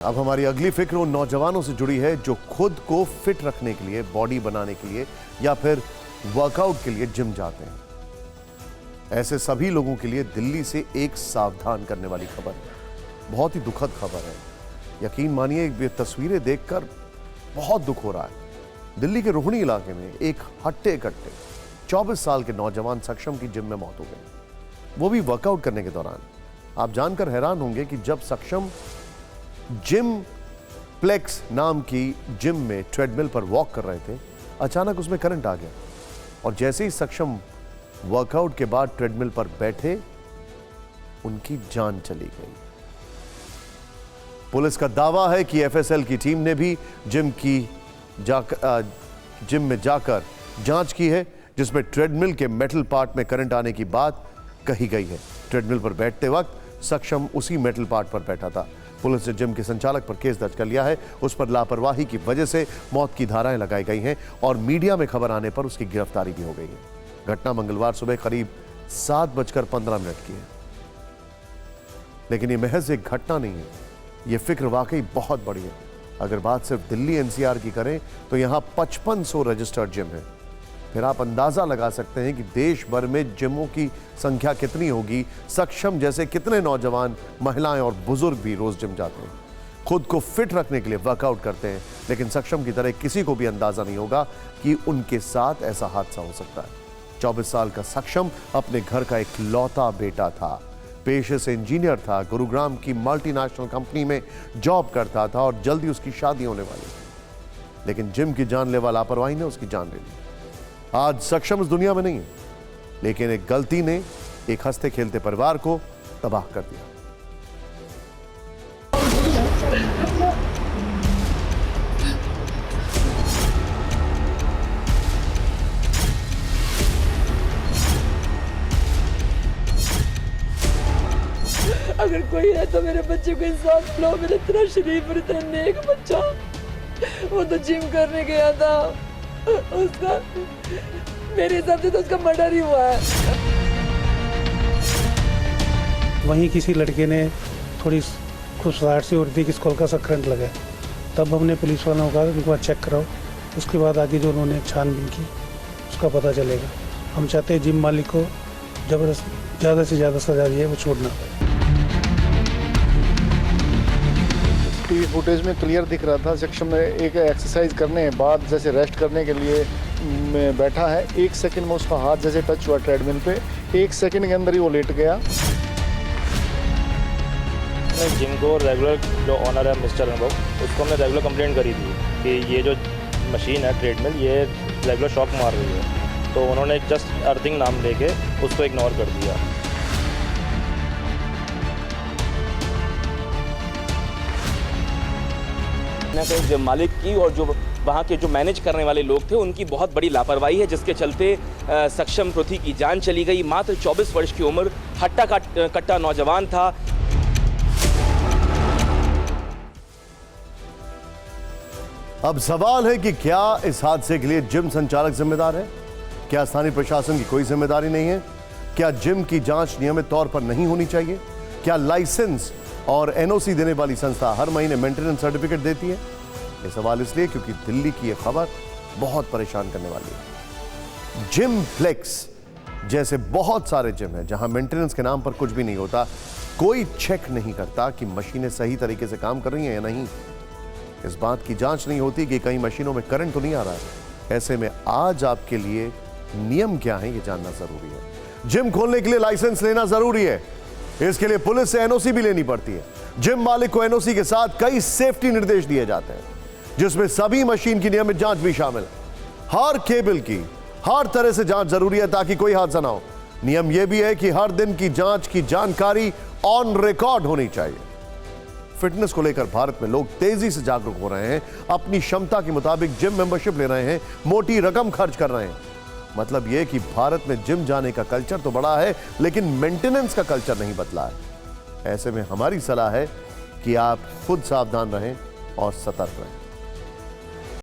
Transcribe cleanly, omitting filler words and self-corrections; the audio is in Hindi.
अब हमारी अगली फिक्र उन नौजवानों से जुड़ी है जो खुद को फिट रखने के लिए, बॉडी बनाने के लिए या फिर वर्कआउट के लिए जिम जाते हैं। ऐसे सभी लोगों के लिए दिल्ली से एक सावधान करने वाली खबर है। बहुत ही दुखद खबर है। यकीन मानिए, ये तस्वीरें देखकर बहुत दुख हो रहा है। दिल्ली के रोहिणी इलाके में एक हट्टे कट्टे 24 साल के नौजवान सक्षम की जिम में मौत हो गई, वो भी वर्कआउट करने के दौरान। आप जानकर हैरान होंगे कि जब सक्षम जिम प्लेक्स नाम की जिम में ट्रेडमिल पर वॉक कर रहे थे, अचानक उसमें करंट आ गया और जैसे ही सक्षम वर्कआउट के बाद ट्रेडमिल पर बैठे, उनकी जान चली गई। पुलिस का दावा है कि एफएसएल की टीम ने भी जिम में जाकर जांच की है, जिसमें ट्रेडमिल के मेटल पार्ट में करंट आने की बात कही गई है। ट्रेडमिल पर बैठते वक्त सक्षम उसी मेटल पार्ट पर बैठा था। पुलिस ने जिम के संचालक पर केस दर्ज कर लिया है। उस पर लापरवाही की वजह से मौत की धाराएं लगाई गई हैं और मीडिया में खबर आने पर उसकी गिरफ्तारी भी हो गई है। घटना मंगलवार सुबह करीब 7:15 की है। लेकिन ये महज एक घटना नहीं है, ये फिक्र वाकई बहुत बड़ी है। अगर बात सिर्फ दिल्ली एनसीआर की करें तो यहां 5500 रजिस्टर्ड जिम है। फिर आप अंदाजा लगा सकते हैं कि देश भर में जिमों की संख्या कितनी होगी। सक्षम जैसे कितने नौजवान, महिलाएं और बुजुर्ग भी रोज जिम जाते हैं, खुद को फिट रखने के लिए वर्कआउट करते हैं। लेकिन सक्षम की तरह किसी को भी अंदाजा नहीं होगा कि उनके साथ ऐसा हादसा हो सकता है। 24 साल का सक्षम अपने घर का एक लौता बेटा था। पेशे से इंजीनियर था, गुरुग्राम की मल्टीनेशनल कंपनी में जॉब करता था और जल्दी उसकी शादी होने वाली थी। लेकिन जिम की जानलेवा लापरवाही ने उसकी जान ले ली। आज सक्षम इस दुनिया में नहीं है, लेकिन एक गलती ने एक हंसते खेलते परिवार को तबाह कर दिया। अगर कोई है तो मेरे बच्चे को इंसाफ लो। मेरा इतना शरीफ और इतना नेक बच्चा, वो तो जिम करने गया था, उसका मेरे हिसाब से तो उसका मर्डर ही हुआ है। वहीं किसी लड़के ने थोड़ी खुशलाहट से उड़ दी कि इसको हल्का सा करंट लगा। तब हमने पुलिस वालों को कहा उनको चेक कराओ। उसके बाद आगे जो उन्होंने छानबीन की उसका पता चलेगा। हम चाहते हैं जिम मालिक को जबरदस्त ज़्यादा से ज़्यादा सजा दी है, वो छोड़ना। टीवी फुटेज में क्लियर दिख रहा था, सक्षम ने एक एक्सरसाइज करने के बाद जैसे रेस्ट करने के लिए बैठा है, 1 सेकंड में उसका हाथ जैसे टच हुआ ट्रेडमिल पे, 1 सेकंड के अंदर ही वो लेट गया। जिम को रेगुलर जो ऑनर है मिस्टर अनुभव, उसको हमने रेगुलर कंप्लेंट करी थी कि ये जो मशीन है ट्रेडमिल, ये रेगुलर शॉक मार रही है। तो उन्होंने जस्ट अर्थिंग नाम देके उसको इग्नोर कर दिया। जो मालिक की और जो वहाँ के जो मैनेज करने वाले लोग थे, उनकी बहुत बड़ी लापरवाही है, जिसके चलते सक्षम पृथ्वी की जान चली गई। मात्र 24 वर्ष की उम्र, हट्टा कट्टा नौजवान था। अब सवाल है कि क्या इस हादसे के लिए जिम संचालक जिम्मेदार है? क्या स्थानीय प्रशासन की कोई जिम्मेदारी नहीं है? क्या जिम की जांच नियमित तौर पर नहीं होनी चाहिए? क्या लाइसेंस और एनओसी देने वाली संस्था हर महीने मेंटेनेंस सर्टिफिकेट देती है? ये सवाल इसलिए क्योंकि दिल्ली की यह खबर बहुत परेशान करने वाली है। जिम फ्लेक्स जैसे बहुत सारे जिम हैं जहां मेंटेनेंस के नाम पर कुछ भी नहीं होता, कोई चेक नहीं करता कि मशीनें सही तरीके से काम कर रही हैं या नहीं। इस बात की जांच नहीं होती कि कई मशीनों में करंट तो नहीं आ रहा है। ऐसे में आज आपके लिए नियम क्या है, ये जानना जरूरी है। जिम खोलने के लिए लाइसेंस लेना जरूरी है। इसके लिए पुलिस से एनओसी भी लेनी पड़ती है। जिम मालिक को एनओसी के साथ कई सेफ्टी निर्देश दिए जाते हैं, जिसमें सभी मशीन की नियमित जांच भी शामिल है। हर केबल की हर तरह से जांच जरूरी है ताकि कोई हादसा ना हो। नियम यह भी है कि हर दिन की जांच की जानकारी ऑन रिकॉर्ड होनी चाहिए। फिटनेस को लेकर भारत में लोग तेजी से जागरूक हो रहे हैं, अपनी क्षमता के मुताबिक जिम मेंबरशिप ले रहे हैं, मोटी रकम खर्च कर रहे हैं। मतलब यह कि भारत में जिम जाने का कल्चर तो बड़ा है, लेकिन मेंटेनेंस का कल्चर नहीं बदला है। ऐसे में हमारी सलाह है कि आप खुद सावधान रहें और सतर्क रहें।